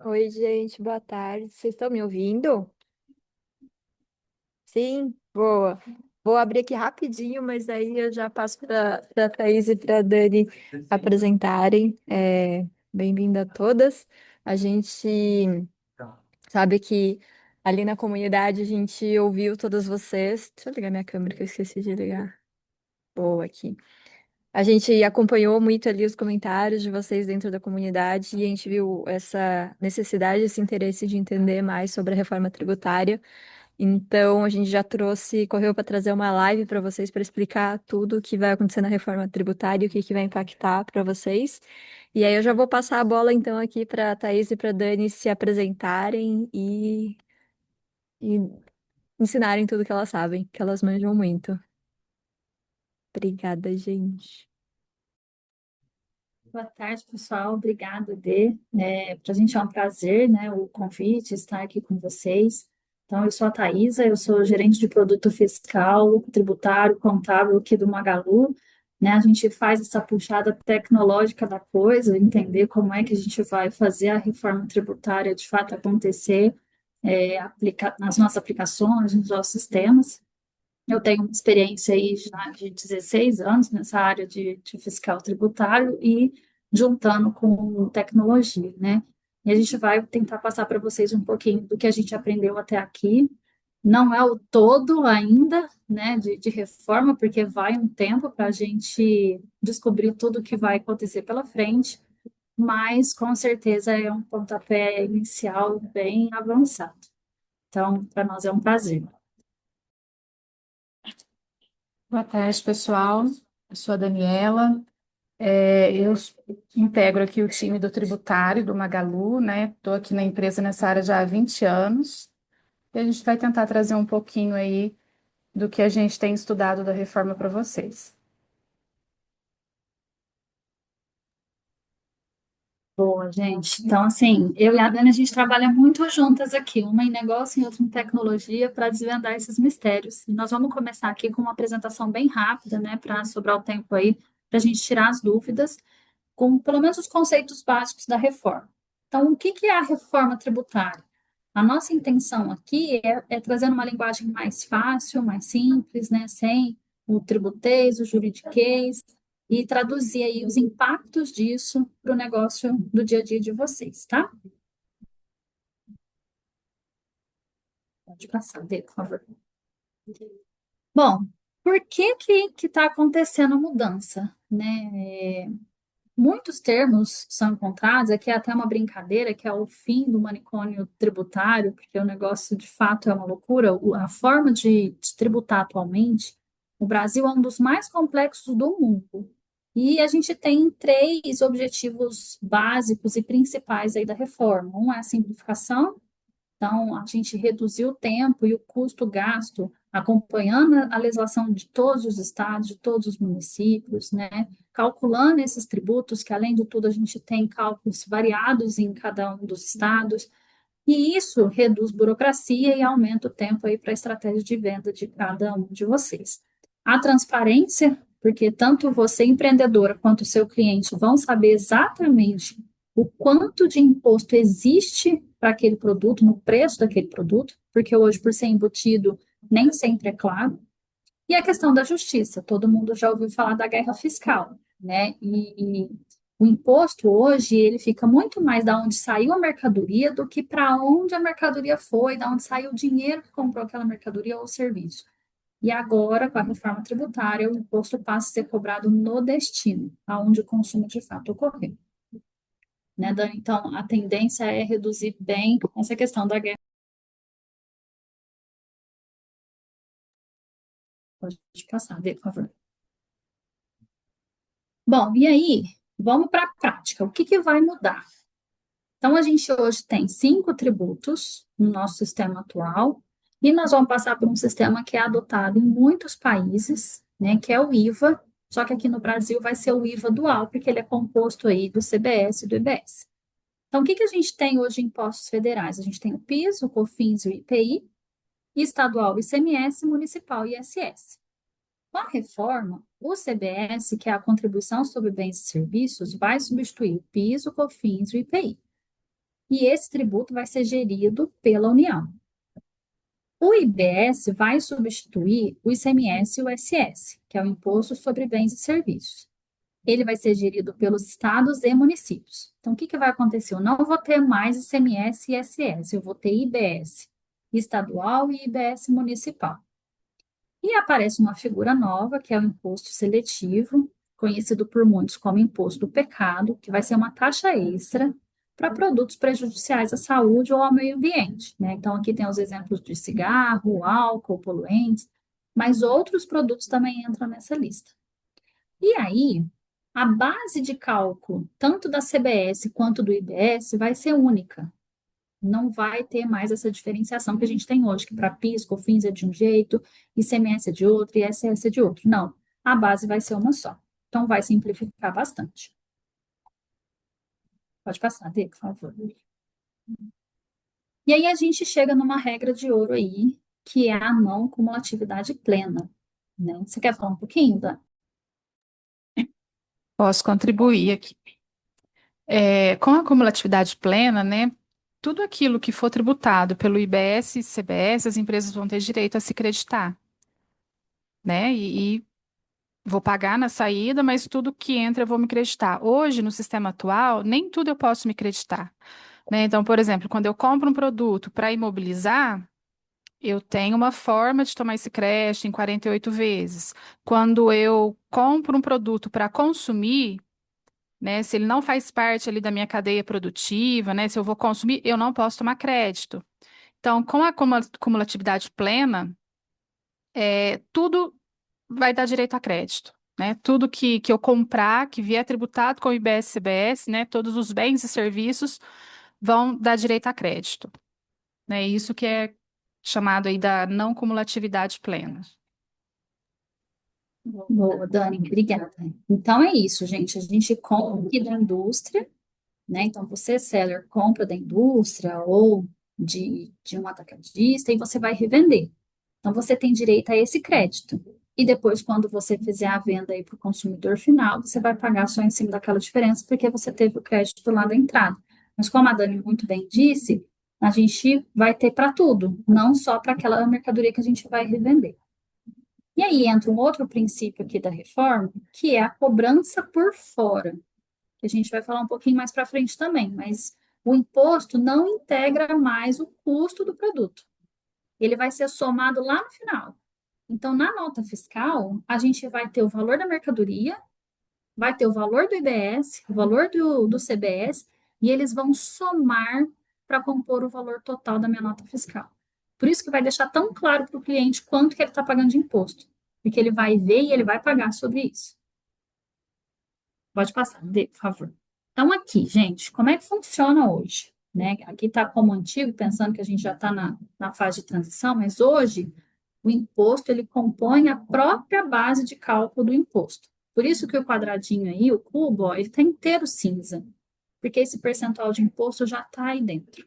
Oi, gente, boa tarde. Vocês estão me ouvindo? Sim? Boa. Vou abrir aqui rapidinho, mas aí eu já passo para a Thaís e para a Dani apresentarem. Bem-vinda a todas. A gente sabe que ali na comunidade a gente ouviu todas vocês. Deixa eu ligar minha câmera que eu esqueci de ligar. Boa aqui. A gente acompanhou muito ali os comentários de vocês dentro da comunidade e a gente viu essa necessidade, esse interesse de entender mais sobre a reforma tributária. Então, a gente já trouxe, correu para trazer uma live para vocês para explicar tudo o que vai acontecer na reforma tributária e o que vai impactar para vocês. E aí eu já vou passar a bola então aqui para a Thaís e para a Dani se apresentarem e ensinarem tudo que elas sabem, que elas manjam muito. Obrigada, gente. Boa tarde, pessoal. Obrigada, Dê. Para a gente é um prazer, né, o convite, estar aqui com vocês. Então, eu sou a Thaisa, eu sou gerente de produto fiscal, tributário, contábil aqui do Magalu. Né, a gente faz essa puxada tecnológica da coisa, entender como é que a gente vai fazer a reforma tributária de fato acontecer, nas nossas aplicações, nos nossos sistemas. Eu tenho uma experiência aí já de 16 anos nessa área de fiscal tributário e juntando com tecnologia, né? E a gente vai tentar passar para vocês um pouquinho do que a gente aprendeu até aqui. Não é o todo ainda, né, de reforma, porque vai um tempo para a gente descobrir tudo o que vai acontecer pela frente, mas com certeza é um pontapé inicial bem avançado. Então, para nós é um prazer. Boa tarde, pessoal. Eu sou a Daniela. Eu integro aqui o time do tributário do Magalu, né? Estou aqui na empresa nessa área já há 20 anos. E a gente vai tentar trazer um pouquinho aí do que a gente tem estudado da reforma para vocês. Boa, gente. Então, assim, eu e a Dani, a gente trabalha muito juntas aqui, uma em negócio e outra em tecnologia, para desvendar esses mistérios. E nós vamos começar aqui com uma apresentação bem rápida, né, para sobrar o tempo aí, para a gente tirar as dúvidas, com pelo menos os conceitos básicos da reforma. Então, o que que é a reforma tributária? A nossa intenção aqui é trazer uma linguagem mais fácil, mais simples, né, sem o tributês, o juridiquês, e traduzir aí os impactos disso para o negócio do dia a dia de vocês, tá? Pode passar, Dê, por favor. Bom, por que está acontecendo a mudança, né? Muitos termos são encontrados, aqui é até uma brincadeira, que é o fim do manicômio tributário, porque o negócio de fato é uma loucura. A forma de tributar atualmente, o Brasil é um dos mais complexos do mundo. E a gente tem três objetivos básicos e principais aí da reforma. Um é a simplificação, então, a gente reduziu o tempo e o custo gasto acompanhando a legislação de todos os estados, de todos os municípios, né? Calculando esses tributos, que além de tudo a gente tem cálculos variados em cada um dos estados, e isso reduz burocracia e aumenta o tempo aí para a estratégia de venda de cada um de vocês. A transparência, porque tanto você, empreendedora, quanto o seu cliente vão saber exatamente o quanto de imposto existe para aquele produto, no preço daquele produto, porque hoje, por ser embutido, nem sempre é claro. E a questão da justiça, todo mundo já ouviu falar da guerra fiscal, né? E o imposto hoje, ele fica muito mais da onde saiu a mercadoria do que para onde a mercadoria foi, da onde saiu o dinheiro que comprou aquela mercadoria ou serviço. E agora, com a reforma tributária, o imposto passa a ser cobrado no destino, aonde o consumo de fato ocorreu. Né, Dani? Então, a tendência é reduzir bem essa questão da guerra. Pode passar, por favor. Bom, e aí, vamos para a prática. O que que vai mudar? Então, a gente hoje tem 5 tributos no nosso sistema atual, e nós vamos passar por um sistema que é adotado em muitos países, né, que é o IVA, só que aqui no Brasil vai ser o IVA dual, porque ele é composto aí do CBS e do IBS. Então, o que que a gente tem hoje em impostos federais? A gente tem o PIS, o COFINS e o IPI, estadual o ICMS, municipal ISS. Com a reforma, o CBS, que é a Contribuição sobre Bens e Serviços, vai substituir o PIS, o COFINS e o IPI. e esse tributo vai ser gerido pela União. O IBS vai substituir o ICMS e o SS, que é o Imposto sobre Bens e Serviços. Ele vai ser gerido pelos estados e municípios. Então, o que vai acontecer? Eu não vou ter mais ICMS e ISS, eu vou ter IBS estadual e IBS municipal. E aparece uma figura nova, que é o imposto seletivo, conhecido por muitos como imposto do pecado, que vai ser uma taxa extra para produtos prejudiciais à saúde ou ao meio ambiente, né? Então, aqui tem os exemplos de cigarro, álcool, poluentes, mas outros produtos também entram nessa lista. E aí, a base de cálculo, tanto da CBS quanto do IBS, vai ser única. Não vai ter mais essa diferenciação que a gente tem hoje, que para PIS, COFINS é de um jeito, ICMS é de outro e ISS é de outro. Não, a base vai ser uma só. Então, vai simplificar bastante. Pode passar, Dê, por favor. E aí a gente chega numa regra de ouro aí, que é a não cumulatividade plena, né? Você quer falar um pouquinho, Dan? Posso contribuir aqui. Com a cumulatividade plena, né? Tudo aquilo que for tributado pelo IBS e CBS, as empresas vão ter direito a se creditar, né? E vou pagar na saída, mas tudo que entra eu vou me creditar. Hoje, no sistema atual, nem tudo eu posso me creditar, né? Então, por exemplo, quando eu compro um produto para imobilizar, eu tenho uma forma de tomar esse crédito em 48 vezes. Quando eu compro um produto para consumir, né, se ele não faz parte ali da minha cadeia produtiva, né, se eu vou consumir, eu não posso tomar crédito. Então, com a cumulatividade plena, tudo vai dar direito a crédito, né? Tudo que eu comprar, que vier tributado com o IBS e CBS, né, todos os bens e serviços vão dar direito a crédito, né? Isso que é chamado aí da não cumulatividade plena. Boa, Dani, obrigada. Então é isso, gente. A gente compra aqui da indústria, né? Então você, seller, compra da indústria ou de um atacadista e você vai revender. Então você tem direito a esse crédito. E depois, quando você fizer a venda aí para o consumidor final, você vai pagar só em cima daquela diferença, porque você teve o crédito lá da entrada. Mas como a Dani muito bem disse, a gente vai ter para tudo, não só para aquela mercadoria que a gente vai revender. E aí entra um outro princípio aqui da reforma, que é a cobrança por fora, que a gente vai falar um pouquinho mais para frente também, mas o imposto não integra mais o custo do produto. Ele vai ser somado lá no final. Então, na nota fiscal, a gente vai ter o valor da mercadoria, vai ter o valor do IBS, o valor do CBS, e eles vão somar para compor o valor total da minha nota fiscal. Por isso que vai deixar tão claro para o cliente quanto que ele está pagando de imposto, porque ele vai ver e ele vai pagar sobre isso. Pode passar, Dê, por favor. Então, aqui, gente, como é que funciona hoje? Né? Aqui está como antigo, pensando que a gente já está na fase de transição, mas hoje o imposto ele compõe a própria base de cálculo do imposto. Por isso que o quadradinho aí, o cubo, ó, ele está inteiro cinza, porque esse percentual de imposto já está aí dentro.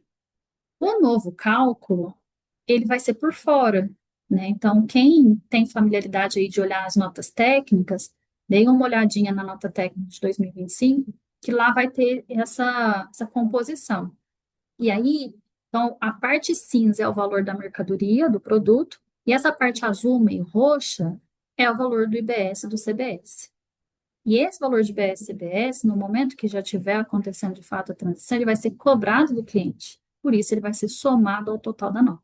O novo cálculo, ele vai ser por fora, né? Então, quem tem familiaridade aí de olhar as notas técnicas, dê uma olhadinha na nota técnica de 2025, que lá vai ter essa composição. E aí, então, a parte cinza é o valor da mercadoria, do produto, e essa parte azul, meio roxa, é o valor do IBS e do CBS. E esse valor de IBS e CBS, no momento que já estiver acontecendo de fato a transição, ele vai ser cobrado do cliente. Por isso, ele vai ser somado ao total da nota.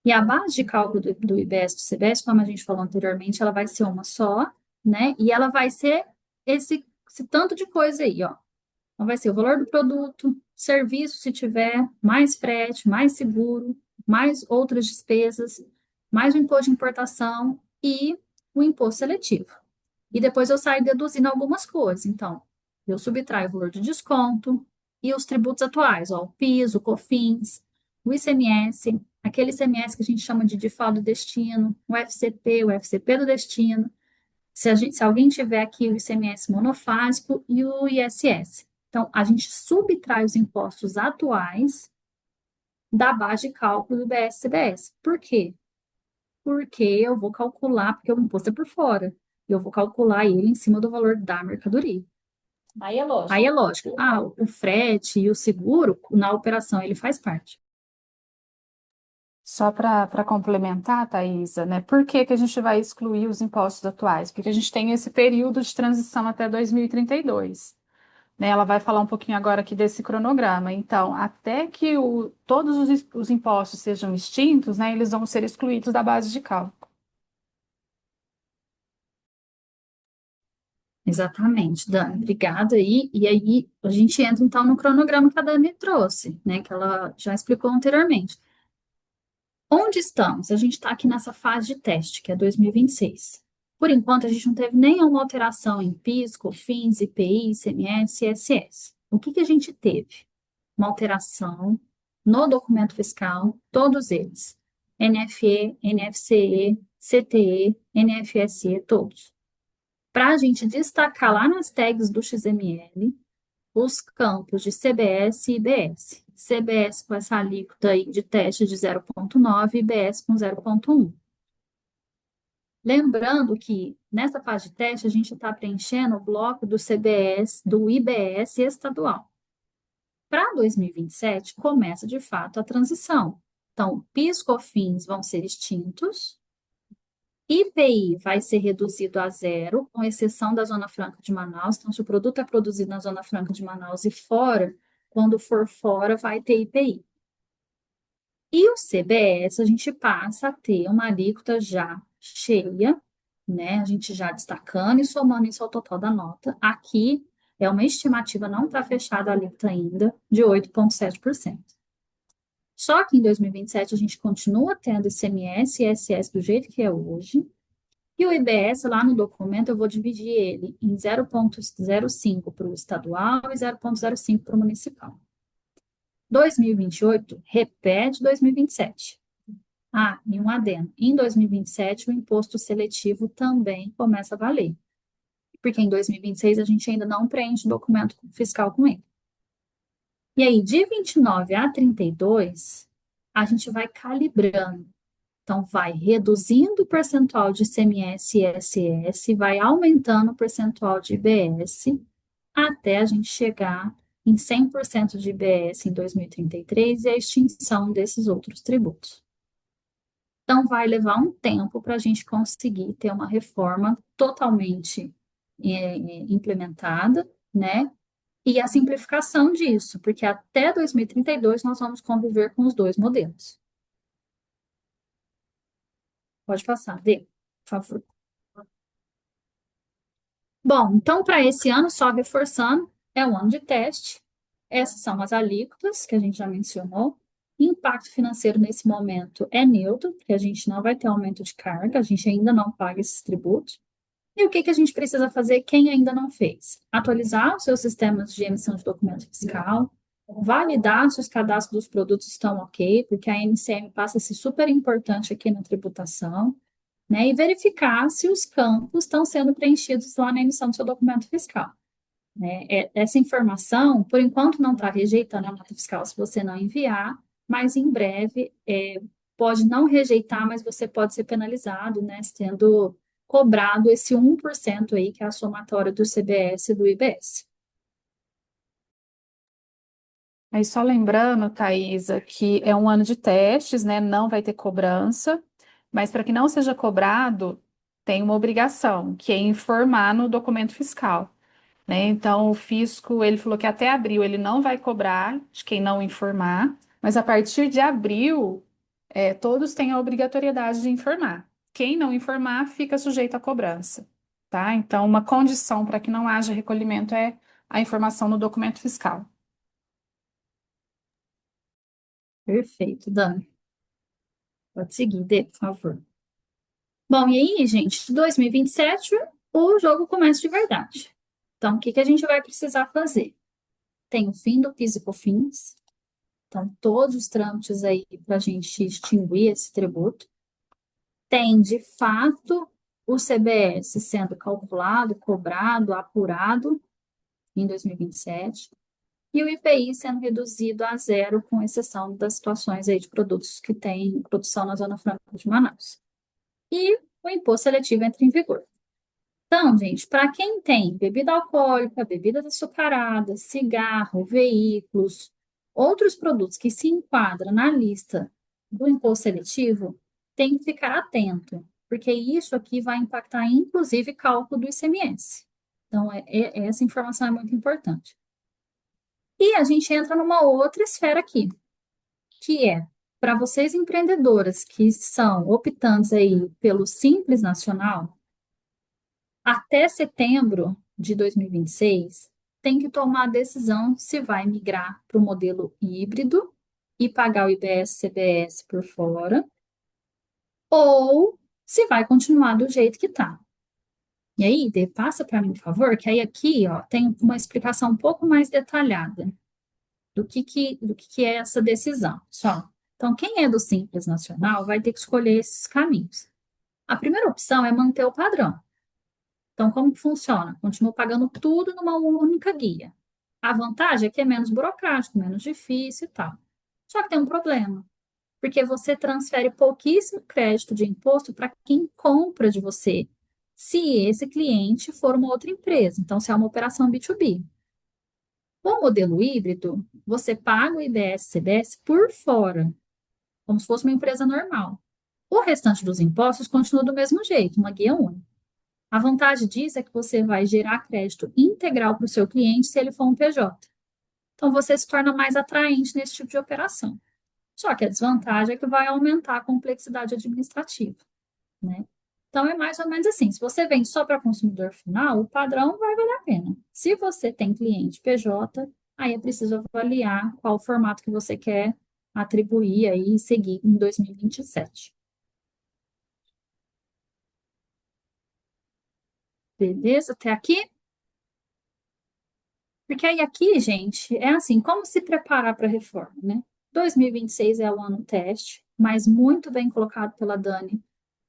E a base de cálculo do IBS e do CBS, como a gente falou anteriormente, ela vai ser uma só, né? E ela vai ser esse tanto de coisa aí, ó. Então, vai ser o valor do produto, serviço, se tiver, mais frete, mais seguro, mais outras despesas, mais o imposto de importação e o imposto seletivo. E depois eu saio deduzindo algumas coisas. Então, eu subtraio o valor de desconto e os tributos atuais, ó, o PIS, o COFINS, o ICMS, aquele ICMS que a gente chama de DIFAL do destino, o FCP do destino, se alguém tiver aqui o ICMS monofásico e o ISS. Então, a gente subtrai os impostos atuais da base de cálculo do BS-CBS. Por quê? Porque eu vou calcular, porque o imposto é por fora, eu vou calcular ele em cima do valor da mercadoria. Aí é lógico, o frete e o seguro, na operação, ele faz parte. Só para complementar, Thaisa, né? Por que que a gente vai excluir os impostos atuais? Porque a gente tem esse período de transição até 2032, né? Ela vai falar um pouquinho agora aqui desse cronograma. Então, até que todos os impostos sejam extintos, né? Eles vão ser excluídos da base de cálculo. Exatamente, Dani, obrigada aí. E aí a gente entra então no cronograma que a Dani trouxe, né? Que ela já explicou anteriormente. Onde estamos? A gente está aqui nessa fase de teste, que é 2026. Por enquanto, a gente não teve nenhuma alteração em PIS, COFINS, IPI, ICMS e ISS. O que que a gente teve? Uma alteração no documento fiscal, todos eles. NFE, NFCE, CTE, NFSE, todos. Para a gente destacar lá nas tags do XML os campos de CBS e IBS. CBS com essa alíquota aí de teste de 0,9 e IBS com 0,1. Lembrando que nessa fase de teste a gente está preenchendo o bloco do CBS, do IBS estadual. Para 2027 começa de fato a transição. Então, PIS e COFINS vão ser extintos, IPI vai ser reduzido a zero, com exceção da Zona Franca de Manaus. Então, se o produto é produzido na Zona Franca de Manaus e fora, quando for fora, vai ter IPI. E o CBS, a gente passa a ter uma alíquota já cheia, né? A gente já destacando e somando isso ao total da nota. Aqui é uma estimativa, não está fechada a alíquota ainda, de 8,7%. Só que em 2027 a gente continua tendo ICMS e ISS do jeito que é hoje. E o IBS, lá no documento, eu vou dividir ele em 0,05 para o estadual e 0,05 para o municipal. 2028 repete 2027. Ah, e um adendo. Em 2027, o imposto seletivo também começa a valer. Porque em 2026 a gente ainda não preenche o documento fiscal com ele. E aí, de 29 a 32, a gente vai calibrando. Então, vai reduzindo o percentual de ICMS e ISS, vai aumentando o percentual de IBS, até a gente chegar em 100% de IBS em 2033 e a extinção desses outros tributos. Então, vai levar um tempo para a gente conseguir ter uma reforma totalmente implementada, né? E a simplificação disso, porque até 2032 nós vamos conviver com os dois modelos. Pode passar, Dê, por favor. Bom, então, para esse ano, só reforçando, é um ano de teste. Essas são as alíquotas que a gente já mencionou. Impacto financeiro nesse momento é neutro, porque a gente não vai ter aumento de carga, a gente ainda não paga esses tributos. E o que que a gente precisa fazer, quem ainda não fez? Atualizar os seus sistemas de emissão de documento fiscal, validar se os cadastros dos produtos estão ok, porque a NCM passa a ser super importante aqui na tributação, né? E verificar se os campos estão sendo preenchidos lá na emissão do seu documento fiscal. Né? Essa informação, por enquanto, não está rejeitando a nota fiscal se você não enviar, mas em breve pode não rejeitar, mas você pode ser penalizado, né? Sendo cobrado esse 1% aí, que é a somatória do CBS e do IBS. Aí só lembrando, Thaisa, que é um ano de testes, né? Não vai ter cobrança, mas para que não seja cobrado, tem uma obrigação, que é informar no documento fiscal, né? Então, o fisco, ele falou que até abril ele não vai cobrar de quem não informar, mas a partir de abril, todos têm a obrigatoriedade de informar. Quem não informar fica sujeito à cobrança, tá? Então, uma condição para que não haja recolhimento é a informação no documento fiscal. Perfeito, Dani. Pode seguir, Dê, por favor. Bom, e aí, gente, 2027, o jogo começa de verdade. Então, o que que a gente vai precisar fazer? Tem o fim do PIS e COFINS, então, todos os trâmites aí para a gente extinguir esse tributo. Tem, de fato, o CBS sendo calculado, cobrado, apurado em 2027, e o IPI sendo reduzido a zero, com exceção das situações aí de produtos que têm produção na Zona Franca de Manaus. E o imposto seletivo entra em vigor. Então, gente, para quem tem bebida alcoólica, bebidas açucaradas, cigarro, veículos, outros produtos que se enquadram na lista do imposto seletivo, tem que ficar atento, porque isso aqui vai impactar, inclusive, cálculo do ICMS. Então, essa informação é muito importante. E a gente entra numa outra esfera aqui, que é para vocês empreendedoras que são optantes aí pelo Simples Nacional, até setembro de 2026, tem que tomar a decisão se vai migrar para o modelo híbrido e pagar o IBS-CBS por fora, ou se vai continuar do jeito que está. E aí, Dê, passa para mim, por favor, que aí aqui, ó, tem uma explicação um pouco mais detalhada do que é essa decisão. Só. Então, quem é do Simples Nacional vai ter que escolher esses caminhos. A primeira opção é manter o padrão. Então, como que funciona? Continuo pagando tudo numa única guia. A vantagem é que é menos burocrático, menos difícil e tal. Só que tem um problema, porque você transfere pouquíssimo crédito de imposto para quem compra de você, se esse cliente for uma outra empresa. Então, se é uma operação B2B. O modelo híbrido, você paga o IBS-CBS por fora, como se fosse uma empresa normal. O restante dos impostos continua do mesmo jeito, uma guia única. A vantagem disso é que você vai gerar crédito integral para o seu cliente se ele for um PJ. Então, você se torna mais atraente nesse tipo de operação. Só que a desvantagem é que vai aumentar a complexidade administrativa, né? Então, é mais ou menos assim: se você vende só para consumidor final, o padrão vai valer a pena. Se você tem cliente PJ, aí é preciso avaliar qual o formato que você quer atribuir aí e seguir em 2027. Beleza? Até aqui? Porque aí aqui, gente, é assim, como se preparar para a reforma, né? 2026 é o ano teste, mas muito bem colocado pela Dani,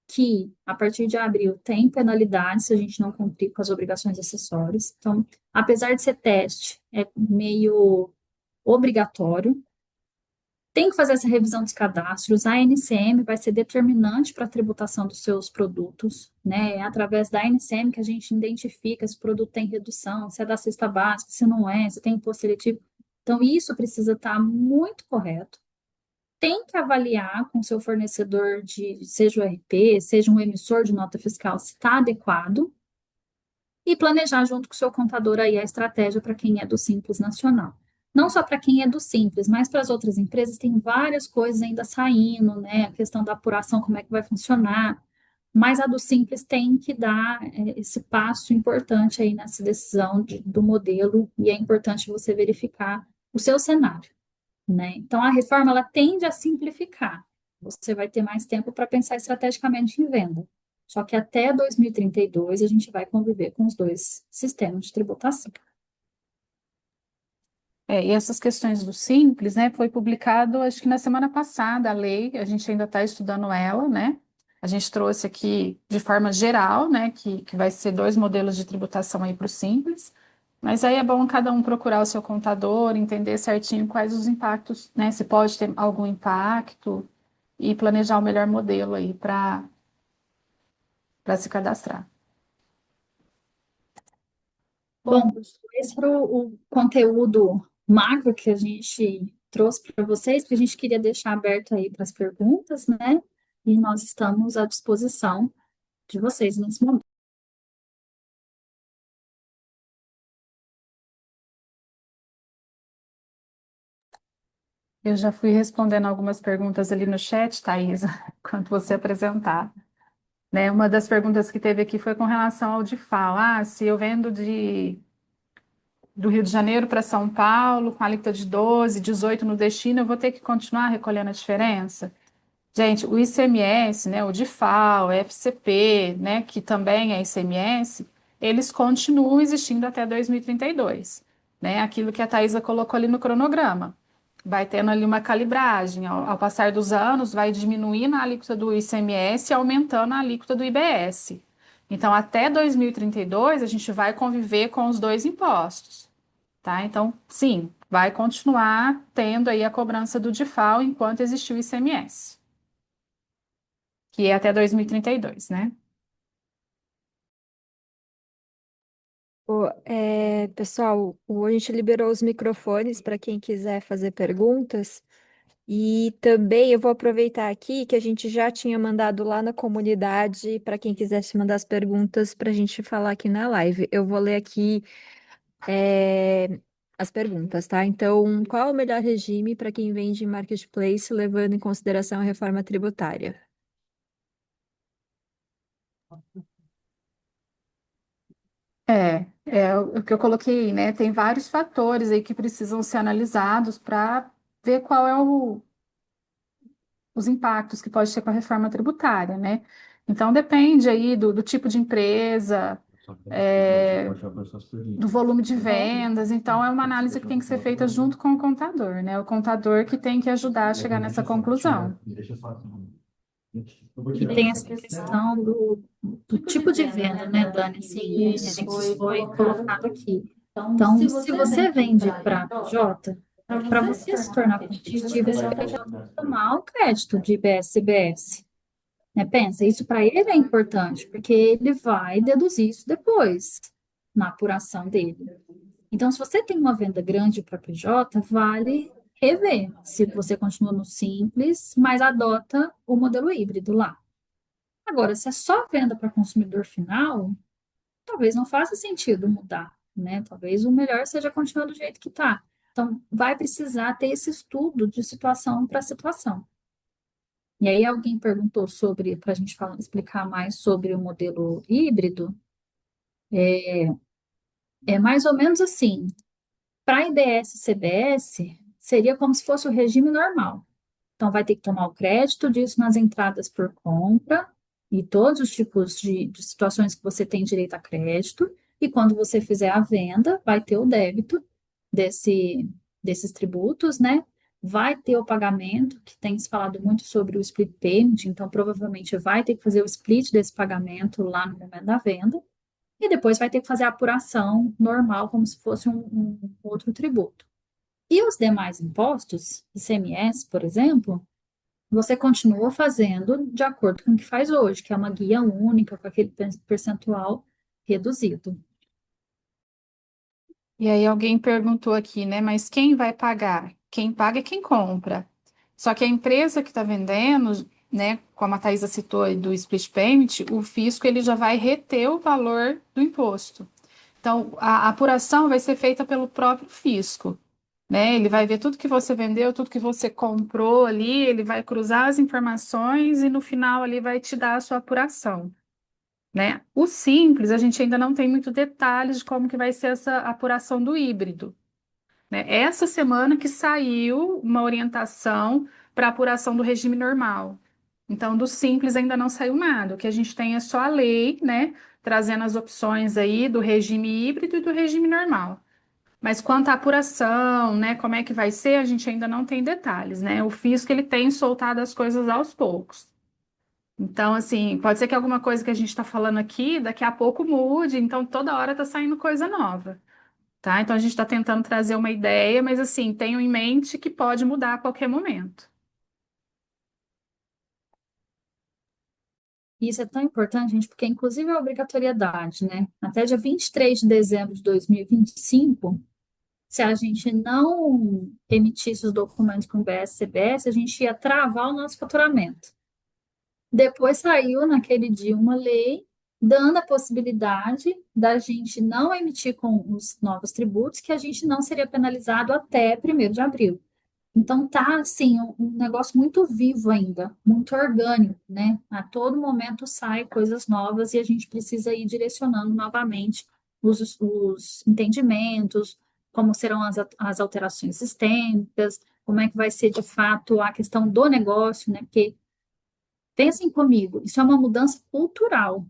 que a partir de abril tem penalidade se a gente não cumprir com as obrigações acessórias. Então, apesar de ser teste, é meio obrigatório. Tem que fazer essa revisão dos cadastros. A NCM vai ser determinante para a tributação dos seus produtos, né? É através da NCM que a gente identifica se o produto tem redução, se é da cesta básica, se não é, se tem imposto seletivo. Então, isso precisa estar muito correto. Tem que avaliar com seu fornecedor de, seja o RP, seja um emissor de nota fiscal, se está adequado, e planejar junto com o seu contador aí a estratégia para quem é do Simples Nacional. Não só para quem é do Simples, mas para as outras empresas tem várias coisas ainda saindo, né? A questão da apuração, como é que vai funcionar. Mas a do Simples tem que dar esse passo importante aí nessa decisão do modelo, e é importante você verificar o seu cenário, né? Então, a reforma, ela tende a simplificar. Você vai ter mais tempo para pensar estrategicamente em venda. Só que até 2032 a gente vai conviver com os dois sistemas de tributação. E essas questões do Simples, né, foi publicado, acho que na semana passada, a lei, a gente ainda está estudando ela, né? A gente trouxe aqui de forma geral, né, que vai ser dois modelos de tributação aí para o Simples, mas aí é bom cada um procurar o seu contador, entender certinho quais os impactos, né, se pode ter algum impacto e planejar o melhor modelo aí para se cadastrar. Bom, esse foi o conteúdo macro que a gente trouxe para vocês, que a gente queria deixar aberto aí para as perguntas, né? E nós estamos à disposição de vocês nesse momento. Eu já fui respondendo algumas perguntas ali no chat, Thaisa, quando você apresentar. Né, uma das perguntas que teve aqui foi com relação ao DIFAL. Ah, se eu vendo do Rio de Janeiro para São Paulo, com alíquota de 12, 18 no destino, eu vou ter que continuar recolhendo a diferença? Gente, o ICMS, né, o DIFAL, FCP, né, que também é ICMS, eles continuam existindo até 2032, né? Aquilo que a Thaisa colocou ali no cronograma. Vai tendo ali uma calibragem. Ao passar dos anos, vai diminuindo a alíquota do ICMS e aumentando a alíquota do IBS. Então, até 2032, a gente vai conviver com os dois impostos, tá? Então, sim, vai continuar tendo aí a cobrança do DIFAL enquanto existir o ICMS, que é até 2032, né? Pessoal, a gente liberou os microfones para quem quiser fazer perguntas. E também eu vou aproveitar aqui que a gente já tinha mandado lá na comunidade para quem quisesse mandar as perguntas para a gente falar aqui na live. Eu vou ler aqui é, as perguntas, tá? Então, qual é o melhor regime para quem vende em marketplace, levando em consideração a reforma tributária? É o que eu coloquei, né? Tem vários fatores aí que precisam ser analisados para ver qual é os impactos que pode ter com a reforma tributária, né? Então depende aí do tipo de empresa, do volume de vendas. Então é uma análise que tem que ser feita junto com o contador, né? O contador que tem que ajudar a chegar nessa conclusão. E tem essa questão do tipo de venda, né, Dani? Assim, que foi colocado aqui. Então, se você vende para PJ, para você se tornar competitivo, você tem que tomar o crédito de IBS CBS. Né? Pensa, isso para ele é importante, porque ele vai deduzir isso depois, na apuração dele. Então, se você tem uma venda grande para PJ, vale rever se você continua no simples, mas adota o modelo híbrido lá. Agora, se é só venda para consumidor final, talvez não faça sentido mudar, né? Talvez o melhor seja continuar do jeito que está. Então, vai precisar ter esse estudo de situação para situação. E aí alguém perguntou sobre, para a gente explicar mais sobre o modelo híbrido, é mais ou menos assim. Para IBS e CBS, seria como se fosse o regime normal. Então, vai ter que tomar o crédito disso nas entradas por compra e todos os tipos de situações que você tem direito a crédito. E quando você fizer a venda, vai ter o débito desses tributos, né? Vai ter o pagamento, que tem se falado muito sobre o split payment, então provavelmente vai ter que fazer o split desse pagamento lá no momento da venda. E depois vai ter que fazer a apuração normal, como se fosse um outro tributo. E os demais impostos, ICMS, por exemplo, você continua fazendo de acordo com o que faz hoje, que é uma guia única com aquele percentual reduzido. E aí alguém perguntou aqui, né? Mas quem vai pagar? Quem paga é quem compra. Só que a empresa que está vendendo, né? Como a Thaisa citou aí do split payment, o fisco ele já vai reter o valor do imposto. Então, a apuração vai ser feita pelo próprio fisco, né? Ele vai ver tudo que você vendeu, tudo que você comprou ali, ele vai cruzar as informações e no final ali vai te dar a sua apuração, né? O simples, a gente ainda não tem muito detalhes de como que vai ser essa apuração do híbrido, né? Essa semana que saiu uma orientação para apuração do regime normal. Então, do simples ainda não saiu nada. O que a gente tem é só a lei, né? Trazendo as opções aí do regime híbrido e do regime normal. Mas quanto à apuração, né, como é que vai ser, a gente ainda não tem detalhes, né? O fisco ele tem soltado as coisas aos poucos. Então, assim, pode ser que alguma coisa que a gente está falando aqui, daqui a pouco mude, então toda hora está saindo coisa nova, tá? Então a gente está tentando trazer uma ideia, mas assim, tenho em mente que pode mudar a qualquer momento. E isso é tão importante, gente, porque inclusive é obrigatoriedade, né? Até dia 23 de dezembro de 2025, se a gente não emitisse os documentos com o BS-CBS, a gente ia travar o nosso faturamento. Depois saiu naquele dia uma lei dando a possibilidade da gente não emitir com os novos tributos, que a gente não seria penalizado até 1º de abril. Então tá assim um negócio muito vivo ainda, muito orgânico, né? A todo momento sai coisas novas e a gente precisa ir direcionando novamente os entendimentos, como serão as alterações sistêmicas, como é que vai ser de fato a questão do negócio, né? Porque pensem comigo, isso é uma mudança cultural.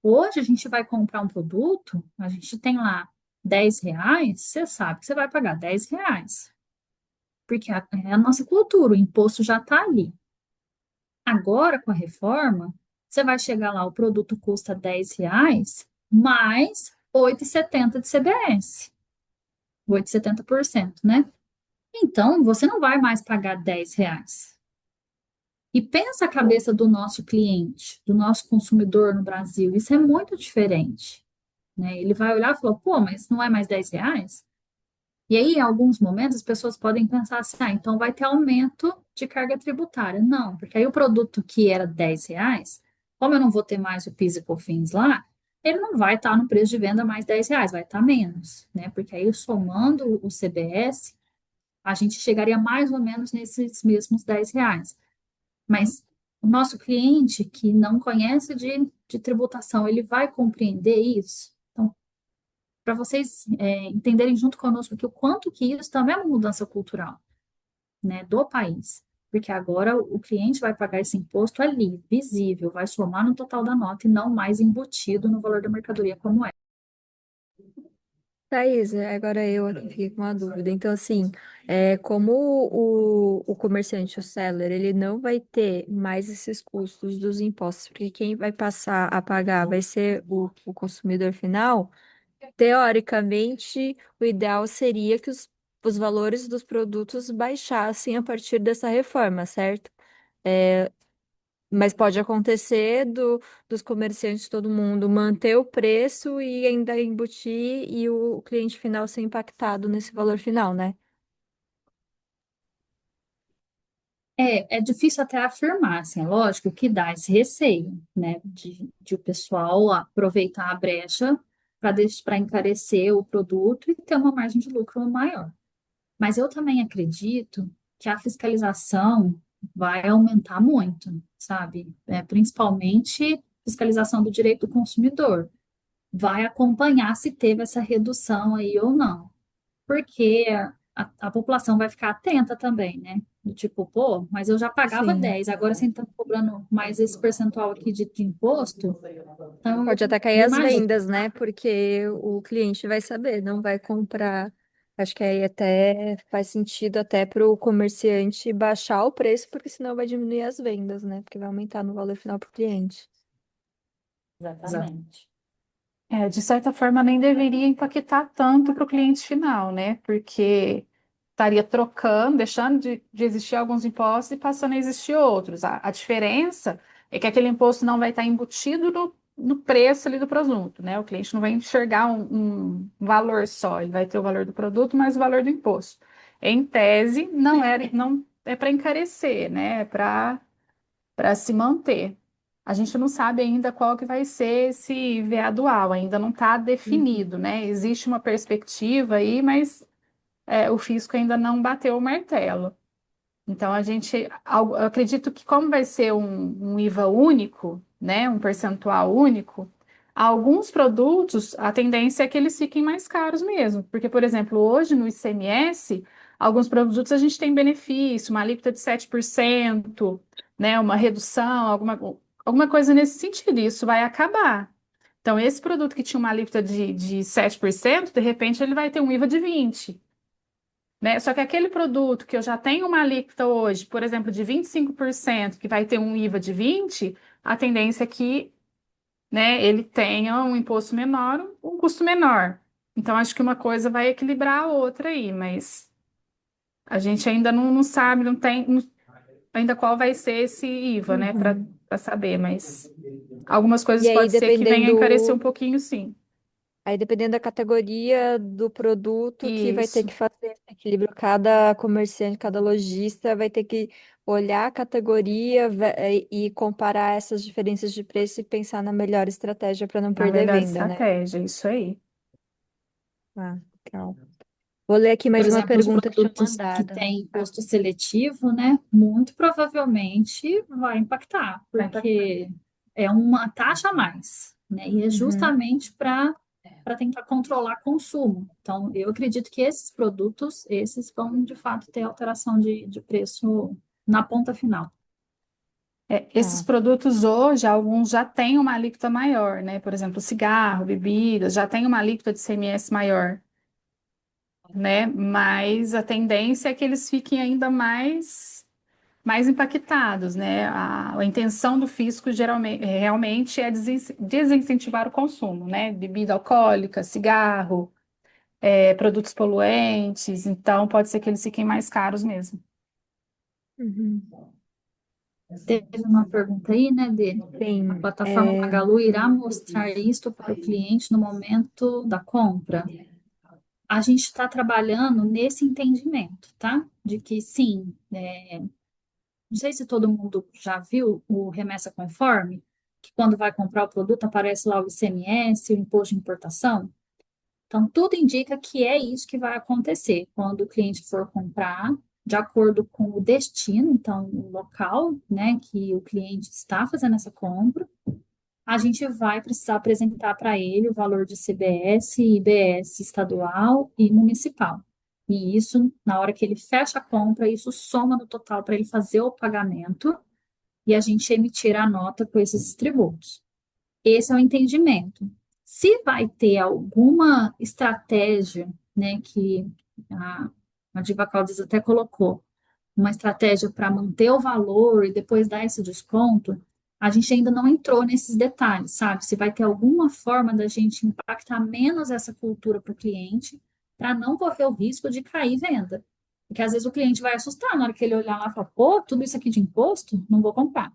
Hoje a gente vai comprar um produto, a gente tem lá R$ 10, você sabe que você vai pagar R$ 10, porque é a nossa cultura, o imposto já está ali. Agora, com a reforma, você vai chegar lá, o produto custa R$ 10, mais 8,70 de CBS, 8,70%, né? Então, você não vai mais pagar R$ 10. E pensa a cabeça do nosso cliente, do nosso consumidor no Brasil, isso é muito diferente. né? Ele vai olhar e falar, pô, mas não é mais R$ 10? E aí, em alguns momentos, as pessoas podem pensar assim, ah, então vai ter aumento de carga tributária. Não, porque aí o produto que era R$ 10, como eu não vou ter mais o PIS e COFINS lá, ele não vai estar no preço de venda mais R$ 10, vai estar menos, né? Porque aí, somando o CBS, a gente chegaria mais ou menos nesses mesmos R$ 10. Mas o nosso cliente que não conhece de tributação, ele vai compreender isso? Então, para vocês entenderem junto conosco que o quanto que isso também é uma mudança cultural, né, do país. Porque agora o cliente vai pagar esse imposto ali, visível, vai somar no total da nota e não mais embutido no valor da mercadoria como é. Thaís, agora eu aqui fiquei com uma dúvida. Então, assim, como o comerciante, o seller, ele não vai ter mais esses custos dos impostos, porque quem vai passar a pagar vai ser o consumidor final, teoricamente, o ideal seria que os valores dos produtos baixassem a partir dessa reforma, certo? Mas pode acontecer dos comerciantes, todo mundo manter o preço e ainda embutir e o cliente final ser impactado nesse valor final, né? É difícil até afirmar, assim, é lógico que dá esse receio, né, de o pessoal aproveitar a brecha para encarecer o produto e ter uma margem de lucro maior. Mas eu também acredito que a fiscalização vai aumentar muito, sabe? Principalmente fiscalização do direito do consumidor. Vai acompanhar se teve essa redução aí ou não. Porque a população vai ficar atenta também, né? Do tipo, pô, mas eu já pagava Sim. 10, agora você está cobrando mais esse percentual aqui de imposto. Então, Pode até cair eu as imagino. vendas, né? Porque o cliente vai saber, não vai comprar. Acho que aí até faz sentido até para o comerciante baixar o preço, porque senão vai diminuir as vendas, né? Porque vai aumentar no valor final para o cliente. Exatamente. De certa forma, nem deveria impactar tanto para o cliente final, né? Porque estaria trocando, deixando de existir alguns impostos e passando a existir outros. A diferença é que aquele imposto não vai estar embutido no preço ali do produto, né? O cliente não vai enxergar um valor só, ele vai ter o valor do produto mais o valor do imposto. Em tese, não é para encarecer, né? É para se manter. A gente não sabe ainda qual que vai ser esse IVA dual, ainda não está Uhum. definido, né? Existe uma perspectiva aí, mas o fisco ainda não bateu o martelo. Então, eu acredito que como vai ser um IVA único, né, um percentual único, alguns produtos, a tendência é que eles fiquem mais caros mesmo. Porque, por exemplo, hoje no ICMS, alguns produtos a gente tem benefício, uma alíquota de 7%, né, uma redução, alguma coisa nesse sentido. E isso vai acabar. Então, esse produto que tinha uma alíquota de 7%, de repente ele vai ter um IVA de 20%, né? Só que aquele produto que eu já tenho uma alíquota hoje, por exemplo, de 25%, que vai ter um IVA de 20%, a tendência é que, né, ele tenha um imposto menor, um custo menor. Então, acho que uma coisa vai equilibrar a outra aí, mas a gente ainda não sabe, não tem ainda qual vai ser esse IVA, né, Uhum. para saber, mas algumas E coisas aí, pode ser que venha a encarecer um dependendo. pouquinho, sim. Aí, dependendo da categoria do produto que vai ter que Isso, fazer esse equilíbrio, cada comerciante, cada lojista vai ter que olhar a categoria e comparar essas diferenças de preço e pensar na melhor estratégia para não a perder melhor venda, né? estratégia, isso aí. Ah, legal. Vou ler aqui Por mais uma exemplo, os pergunta que tinha produtos que mandado. têm Ah, imposto seletivo, né, muito provavelmente vai impactar, porque é uma taxa a mais, né, e é uhum, justamente para tentar controlar consumo. Então, eu acredito que esses produtos, esses vão de fato ter alteração de preço na ponta final. Esses tá. produtos hoje, alguns já têm uma alíquota maior, né? Por exemplo, cigarro, bebidas, já tem uma alíquota de CMS maior, né? Mas a tendência é que eles fiquem ainda mais impactados, né? A intenção do fisco geralmente, realmente é desincentivar o consumo, né? Bebida alcoólica, cigarro, produtos poluentes, então pode ser que eles fiquem mais caros mesmo. Uhum. Teve uma pergunta aí, né, dele. Sim, A plataforma Magalu irá mostrar isto para o cliente no momento da compra? A gente está trabalhando nesse entendimento, tá? De que sim, não sei se todo mundo já viu o Remessa Conforme, que quando vai comprar o produto aparece lá o ICMS, o imposto de importação. Então, tudo indica que é isso que vai acontecer quando o cliente for comprar, de acordo com o destino, então, o local, né, que o cliente está fazendo essa compra, a gente vai precisar apresentar para ele o valor de CBS, IBS estadual e municipal. E isso, na hora que ele fecha a compra, isso soma no total para ele fazer o pagamento e a gente emitir a nota com esses tributos. Esse é o entendimento. Se vai ter alguma estratégia, né, que a Diva Caldas até colocou, uma estratégia para manter o valor e depois dar esse desconto, a gente ainda não entrou nesses detalhes, sabe? Se vai ter alguma forma da gente impactar menos essa cultura para o cliente, para não correr o risco de cair venda. Porque às vezes o cliente vai assustar na hora que ele olhar lá e falar, pô, tudo isso aqui de imposto? Não vou comprar.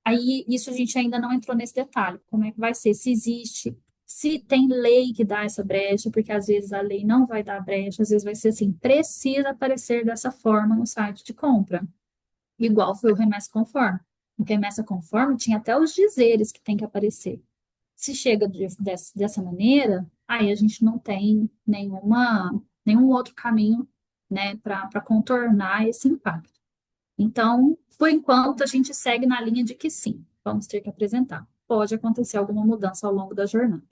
Aí, isso a gente ainda não entrou nesse detalhe. Como é que vai ser? Se existe, se tem lei que dá essa brecha, porque às vezes a lei não vai dar brecha, às vezes vai ser assim, precisa aparecer dessa forma no site de compra. Igual foi o remessa conforme. O remessa conforme tinha até os dizeres que tem que aparecer. Se chega dessa maneira, aí a gente não tem nenhum outro caminho, né, para contornar esse impacto. Então, por enquanto, a gente segue na linha de que sim, vamos ter que apresentar. Pode acontecer alguma mudança ao longo da jornada.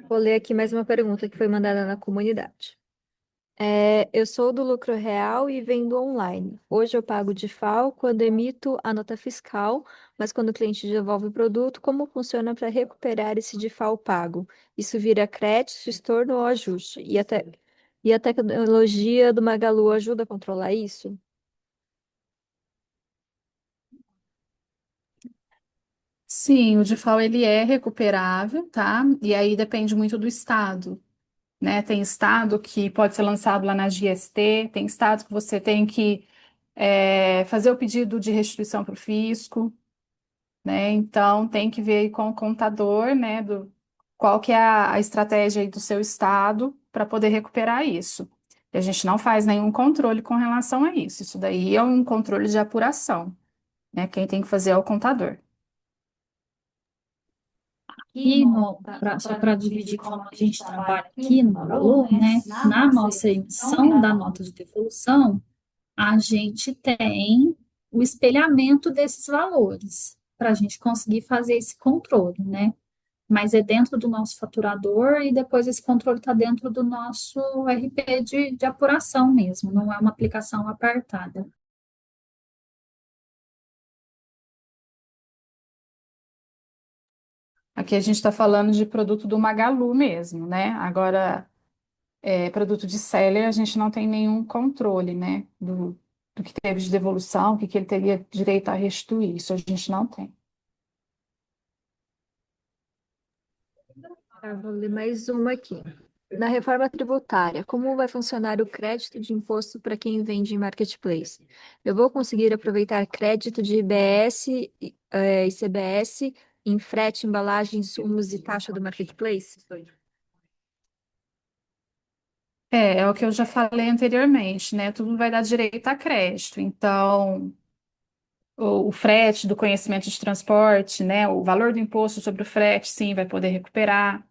vou ler aqui mais uma pergunta que foi mandada na comunidade. Eu sou do lucro real e vendo online. Hoje eu pago de FAO quando emito a nota fiscal, mas quando o cliente devolve o produto, como funciona para recuperar esse de FAO pago? Isso vira crédito, estorno ou ajuste? E a tecnologia do Magalu ajuda a controlar isso? Sim, o DIFAL ele é recuperável, tá? E aí depende muito do estado, né? Tem estado que pode ser lançado lá na GST, tem estado que você tem que fazer o pedido de restituição para o fisco, né? Então tem que ver aí com o contador, né? Qual que é a estratégia aí do seu estado para poder recuperar isso. E a gente não faz nenhum controle com relação a isso. Isso daí é um controle de apuração, né? Quem tem que fazer é o contador. E só para dividir como a gente trabalha aqui no Magalu, né? Na nossa emissão da nota de devolução, a gente tem o espelhamento desses valores para a gente conseguir fazer esse controle, né? Mas é dentro do nosso faturador e depois esse controle está dentro do nosso RP de apuração mesmo, não é uma aplicação apartada. Aqui a gente está falando de produto do Magalu mesmo, né? Agora, produto de seller, a gente não tem nenhum controle, né? Do que teve de devolução, o que ele teria direito a restituir. Isso a gente não tem. Vou ler mais uma aqui. Na reforma tributária, como vai funcionar o crédito de imposto para quem vende em marketplace? Eu vou conseguir aproveitar crédito de IBS, ICBS em frete, embalagem, insumos e taxa do marketplace? É o que eu já falei anteriormente, né? Tudo vai dar direito a crédito. Então, o frete do conhecimento de transporte, né? O valor do imposto sobre o frete, sim, vai poder recuperar.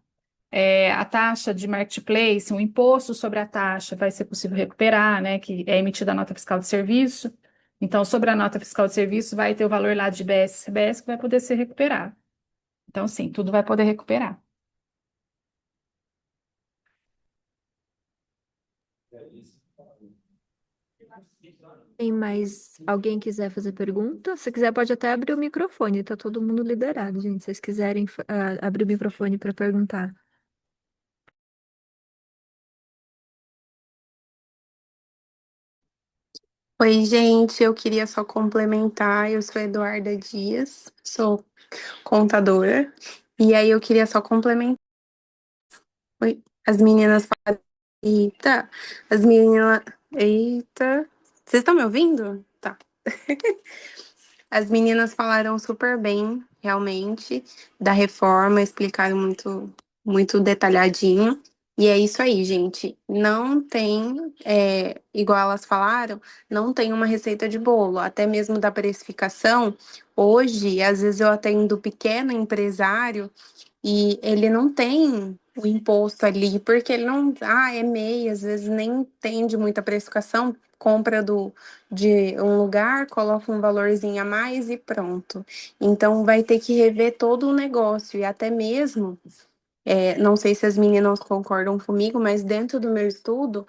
A taxa de marketplace, o imposto sobre a taxa vai ser possível recuperar, né? Que é emitida a nota fiscal de serviço. Então, sobre a nota fiscal de serviço, vai ter o valor lá de IBS e CBS que vai poder ser recuperado. Então, sim, tudo vai poder recuperar. Tem mais alguém quiser fazer pergunta? Se quiser, pode até abrir o microfone, tá todo mundo liberado, gente. Se vocês quiserem, abrir o microfone para perguntar. Oi, gente, eu queria só complementar. Eu sou Eduarda Dias, sou contadora. E aí eu queria só complementar. Oi, as meninas falam. Eita, as meninas. Eita. Vocês estão me ouvindo? Tá. As meninas falaram super bem, realmente, da reforma, explicaram muito detalhadinho. E é isso aí, gente. Não tem, igual elas falaram, não tem uma receita de bolo, até mesmo da precificação. Hoje, às vezes eu atendo pequeno empresário e ele não tem o imposto ali, porque ele não, é MEI, às vezes nem entende muita precificação, compra de um lugar, coloca um valorzinho a mais e pronto. Então vai ter que rever todo o negócio e até mesmo, não sei se as meninas concordam comigo, mas dentro do meu estudo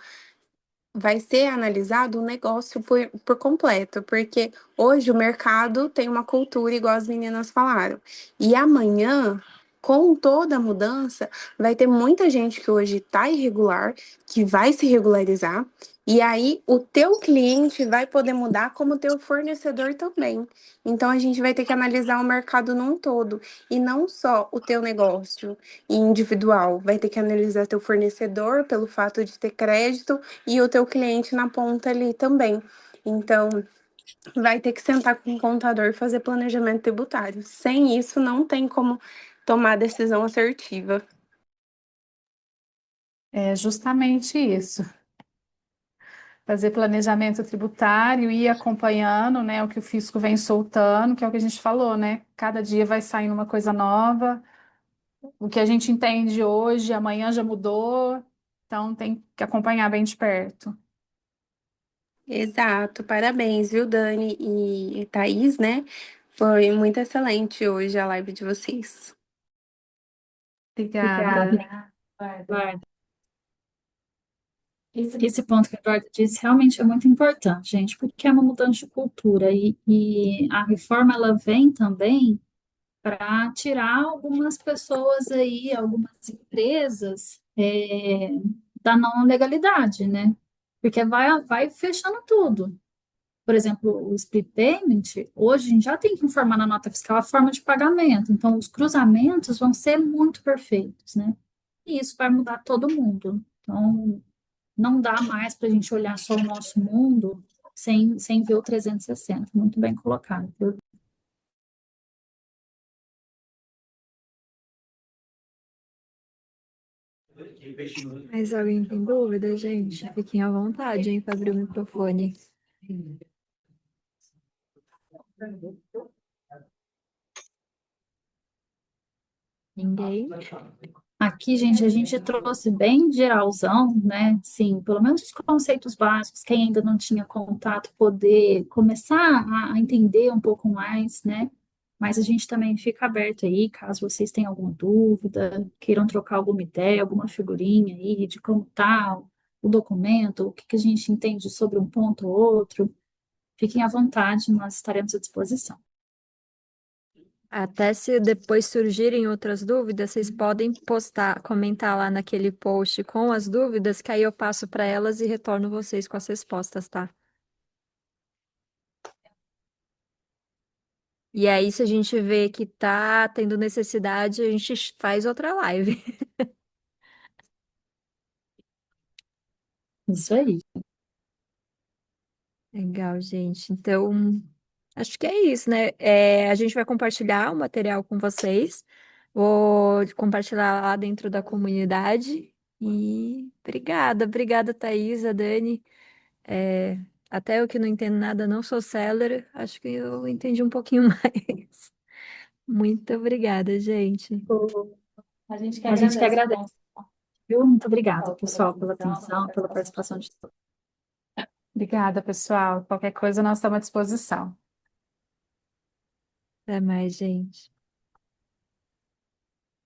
vai ser analisado o negócio por completo, porque hoje o mercado tem uma cultura, igual as meninas falaram. E amanhã, com toda a mudança, vai ter muita gente que hoje está irregular, que vai se regularizar, e aí o teu cliente vai poder mudar como o teu fornecedor também. Então a gente vai ter que analisar o mercado num todo, e não só o teu negócio individual, vai ter que analisar teu fornecedor pelo fato de ter crédito e o teu cliente na ponta ali também. Então, vai ter que sentar com o contador e fazer planejamento tributário. Sem isso, não tem como tomar decisão assertiva. É justamente isso. Fazer planejamento tributário e ir acompanhando, né, o que o fisco vem soltando, que é o que a gente falou, né? Cada dia vai saindo uma coisa nova. O que a gente entende hoje, amanhã já mudou. Então tem que acompanhar bem de perto. Exato, parabéns, viu, Dani e Thaís, né? Foi muito excelente hoje a live de vocês. Obrigada. Eduardo. Esse ponto que o Eduardo disse realmente é muito importante, gente, porque é uma mudança de cultura e a reforma ela vem também para tirar algumas pessoas aí, algumas empresas da não legalidade, né? Porque vai fechando tudo. Por exemplo, o split payment, hoje a gente já tem que informar na nota fiscal a forma de pagamento, então os cruzamentos vão ser muito perfeitos, né? E isso vai mudar todo mundo. Então, não dá mais para a gente olhar só o nosso mundo sem ver o 360. Muito bem colocado. Mas alguém tem dúvida, gente? Fiquem à vontade, hein, para abrir o microfone. Ninguém? Aqui, gente, a gente trouxe bem geralzão, né? Sim, pelo menos os conceitos básicos, quem ainda não tinha contato, poder começar a entender um pouco mais, né? Mas a gente também fica aberto aí, caso vocês tenham alguma dúvida, queiram trocar alguma ideia, alguma figurinha aí de como tá o documento, o que que a gente entende sobre um ponto ou outro, fiquem à vontade, nós estaremos à disposição. Até se depois surgirem outras dúvidas, vocês podem postar, comentar lá naquele post com as dúvidas, que aí eu passo para elas e retorno vocês com as respostas, tá? E aí, se a gente vê que tá tendo necessidade, a gente faz outra live. Isso aí. Legal, gente. Então, acho que é isso, né? A gente vai compartilhar o material com vocês. Vou compartilhar lá dentro da comunidade. E obrigada, Thaisa, Dani. É, até eu que não entendo nada, não sou seller, acho que eu entendi um pouquinho mais. Muito obrigada, gente. A gente que A gente que agradece. agradece, viu? Muito obrigada, pessoal, pela atenção, pela participação de todos. Obrigada, pessoal. Qualquer coisa, nós estamos à disposição. Até mais, gente.